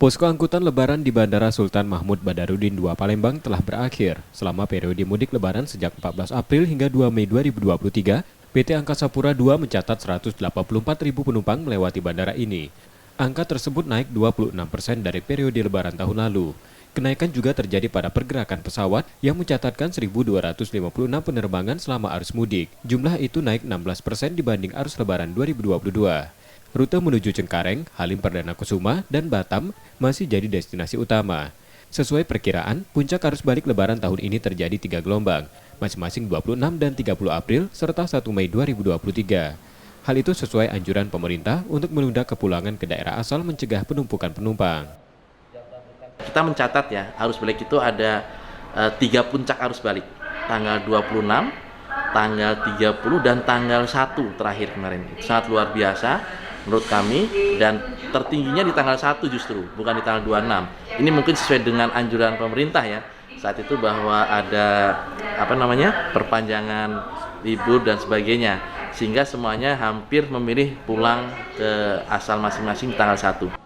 Posko angkutan lebaran di Bandara Sultan Mahmud Badarudin II Palembang telah berakhir. Selama periode mudik lebaran sejak 14 April hingga 2 Mei 2023, PT Angkasa Pura II mencatat 184.000 penumpang melewati bandara ini. Angka tersebut naik 26% dari periode lebaran tahun lalu. Kenaikan juga terjadi pada pergerakan pesawat yang mencatatkan 1.256 penerbangan selama arus mudik. Jumlah itu naik 16% dibanding arus lebaran 2022. Rute menuju Cengkareng, Halim Perdana Kusuma, dan Batam masih jadi destinasi utama. Sesuai perkiraan, puncak arus balik lebaran tahun ini terjadi 3 gelombang, masing-masing 26 dan 30 April serta 1 Mei 2023. Hal itu sesuai anjuran pemerintah untuk menunda kepulangan ke daerah asal mencegah penumpukan penumpang. Kita mencatat ya, arus balik itu ada 3 puncak arus balik, tanggal 26, tanggal 30, dan tanggal 1 terakhir kemarin. Itu sangat luar biasa menurut kami, dan tertingginya di tanggal 1 justru, bukan di tanggal 26. Ini mungkin sesuai dengan anjuran pemerintah ya, saat itu bahwa ada perpanjangan libur dan sebagainya, sehingga semuanya hampir memilih pulang ke asal masing-masing di tanggal 1.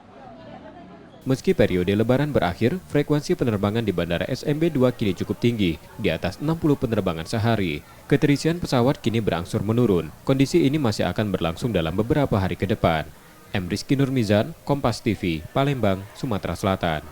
Meski periode lebaran berakhir, frekuensi penerbangan di Bandara SMB 2 kini cukup tinggi, di atas 60 penerbangan sehari. Keterisian pesawat kini berangsur menurun. Kondisi ini masih akan berlangsung dalam beberapa hari ke depan. M. Rizky Nurmizan, Kompas TV, Palembang, Sumatera Selatan.